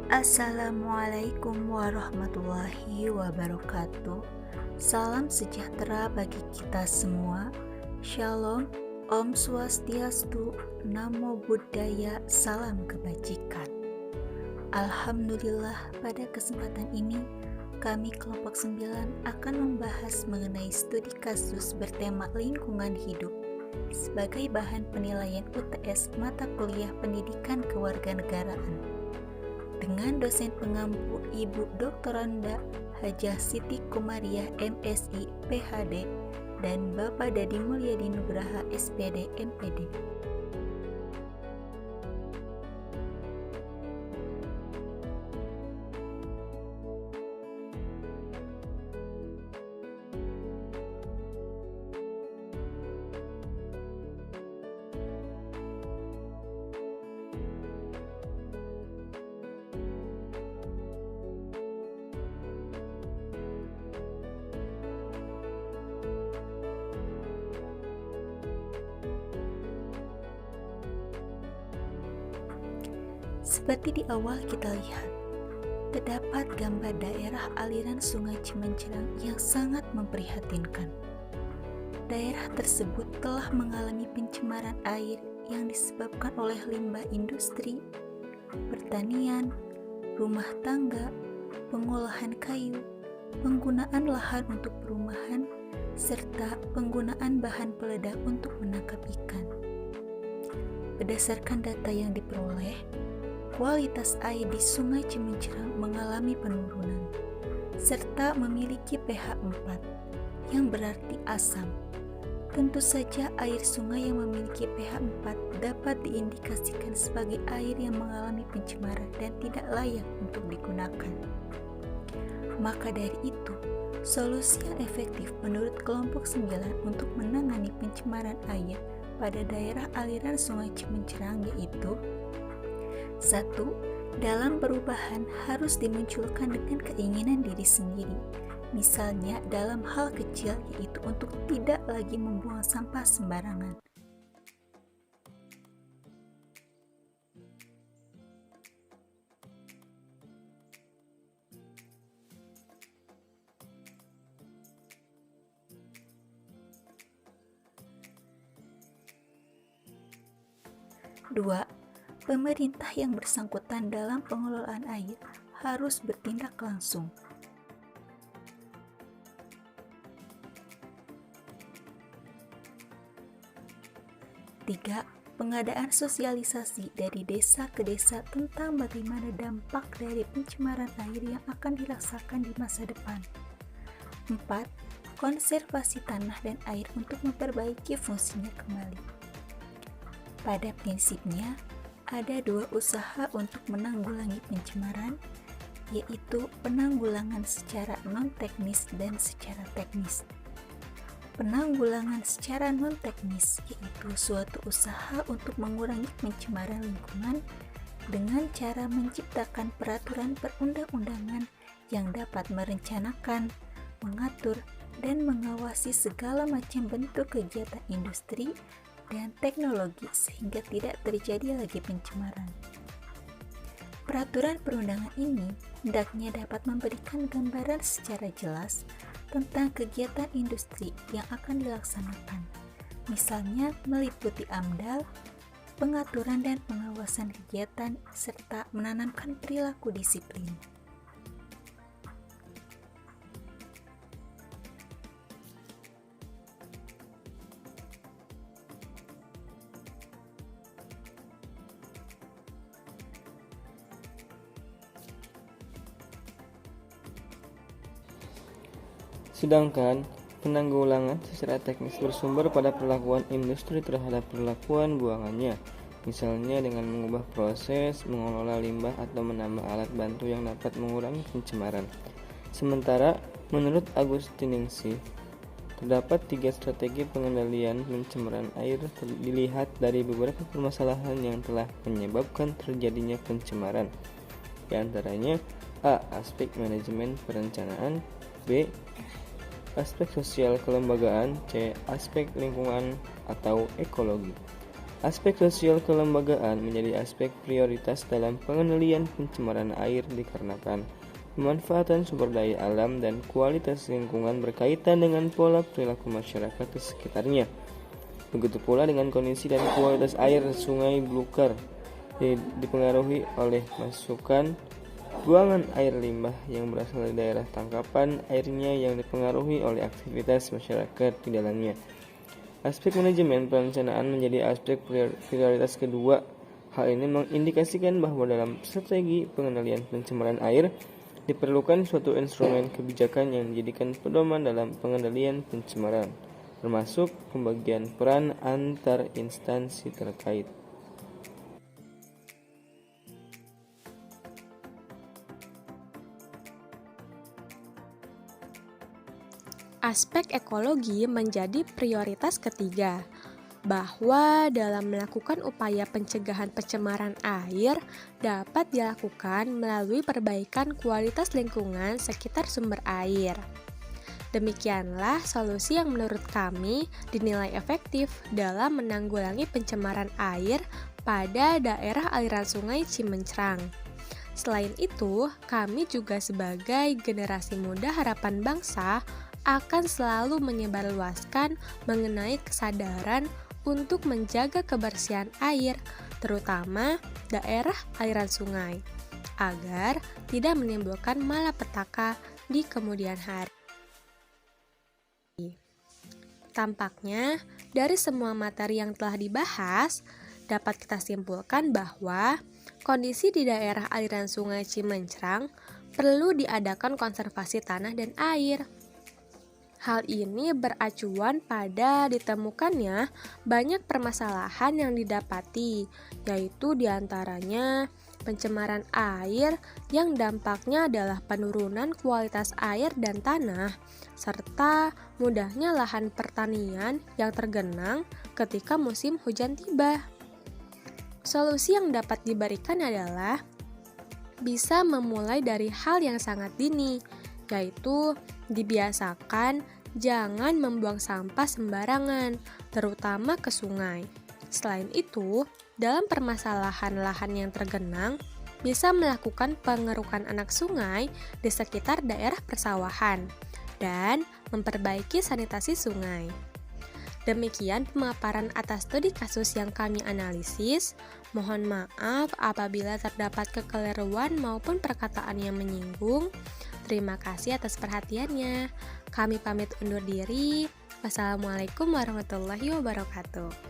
Assalamualaikum warahmatullahi wabarakatuh. Salam sejahtera bagi kita semua. Shalom, Om Swastiastu, Namo Buddhaya, salam kebajikan. Alhamdulillah, pada kesempatan ini kami kelompok 9 akan membahas mengenai studi kasus bertema lingkungan hidup sebagai bahan penilaian UTS mata kuliah pendidikan kewarganegaraan dengan dosen pengampu Ibu Doktoranda Hajah Siti Komariah MSI PhD dan Bapak Dadi Mulyadi Nugraha SPD MPD. Seperti di awal kita lihat, terdapat gambar daerah aliran sungai Cimencerang yang sangat memprihatinkan. Daerah tersebut telah mengalami pencemaran air yang disebabkan oleh limbah industri, pertanian, rumah tangga, pengolahan kayu, penggunaan lahan untuk perumahan, serta penggunaan bahan peledak untuk menangkap ikan. Berdasarkan data yang diperoleh, kualitas air di Sungai Cimencerang mengalami penurunan, serta memiliki pH 4, yang berarti asam. Tentu saja air sungai yang memiliki pH 4 dapat diindikasikan sebagai air yang mengalami pencemaran dan tidak layak untuk digunakan. Maka dari itu, solusi yang efektif menurut kelompok 9 untuk menangani pencemaran air pada daerah aliran Sungai Cimencerang yaitu: 1. Dalam perubahan harus dimunculkan dengan keinginan diri sendiri. Misalnya dalam hal kecil yaitu untuk tidak lagi membuang sampah sembarangan. 2. Pemerintah yang bersangkutan dalam pengelolaan air harus bertindak langsung. 3. Pengadaan sosialisasi dari desa ke desa tentang bagaimana dampak dari pencemaran air yang akan dirasakan di masa depan. 4. Konservasi tanah dan air untuk memperbaiki fungsinya kembali. Pada prinsipnya, ada 2 usaha untuk menanggulangi pencemaran, yaitu penanggulangan secara non-teknis dan secara teknis. Penanggulangan secara non-teknis yaitu suatu usaha untuk mengurangi pencemaran lingkungan dengan cara menciptakan peraturan perundang-undangan yang dapat merencanakan, mengatur, dan mengawasi segala macam bentuk kegiatan industri dan teknologi sehingga tidak terjadi lagi pencemaran. Peraturan perundangan ini hendaknya dapat memberikan gambaran secara jelas tentang kegiatan industri yang akan dilaksanakan, misalnya meliputi AMDAL, pengaturan dan pengawasan kegiatan, serta menanamkan perilaku disiplin. Sedangkan penanggulangan secara teknis bersumber pada perlakuan industri terhadap perlakuan buangannya, misalnya dengan mengubah proses, mengelola limbah atau menambah alat bantu yang dapat mengurangi pencemaran. Sementara, menurut Agustiningsih, terdapat 3 strategi pengendalian pencemaran air dilihat dari beberapa permasalahan yang telah menyebabkan terjadinya pencemaran. Di antaranya, A. Aspek manajemen perencanaan, B. Aspek sosial kelembagaan, C. Aspek lingkungan atau ekologi. Aspek sosial kelembagaan menjadi aspek prioritas dalam pengendalian pencemaran air dikarenakan pemanfaatan sumber daya alam dan kualitas lingkungan berkaitan dengan pola perilaku masyarakat di sekitarnya. Begitu pula dengan kondisi dan kualitas air sungai belukar dipengaruhi oleh masukan buangan air limbah yang berasal dari daerah tangkapan airnya yang dipengaruhi oleh aktivitas masyarakat di dalamnya. Aspek manajemen perencanaan menjadi aspek prioritas kedua. Hal ini mengindikasikan bahwa dalam strategi pengendalian pencemaran air diperlukan suatu instrumen kebijakan yang dijadikan pedoman dalam pengendalian pencemaran, termasuk pembagian peran antar instansi terkait. Aspek ekologi menjadi prioritas ketiga, bahwa dalam melakukan upaya pencegahan pencemaran air dapat dilakukan melalui perbaikan kualitas lingkungan sekitar sumber air. Demikianlah solusi yang menurut kami dinilai efektif dalam menanggulangi pencemaran air pada daerah aliran sungai Cimencrang. Selain itu, kami juga sebagai generasi muda harapan bangsa akan selalu menyebarluaskan mengenai kesadaran untuk menjaga kebersihan air, terutama daerah aliran sungai, agar tidak menimbulkan malapetaka di kemudian hari. Tampaknya, dari semua materi yang telah dibahas, dapat kita simpulkan bahwa kondisi di daerah aliran sungai Cimencrang perlu diadakan konservasi tanah dan air. Hal ini beracuan pada ditemukannya banyak permasalahan yang didapati, yaitu diantaranya pencemaran air yang dampaknya adalah penurunan kualitas air dan tanah, serta mudahnya lahan pertanian yang tergenang ketika musim hujan tiba. Solusi yang dapat diberikan adalah bisa memulai dari hal yang sangat dini, yaitu dibiasakan jangan membuang sampah sembarangan, terutama ke sungai. Selain itu, dalam permasalahan lahan yang tergenang, bisa melakukan pengerukan anak sungai di sekitar daerah persawahan dan memperbaiki sanitasi sungai. Demikian pemaparan atas studi kasus yang kami analisis. Mohon maaf apabila terdapat kekeliruan maupun perkataan yang menyinggung. Terima kasih atas perhatiannya. Kami pamit undur diri. Wassalamualaikum warahmatullahi wabarakatuh.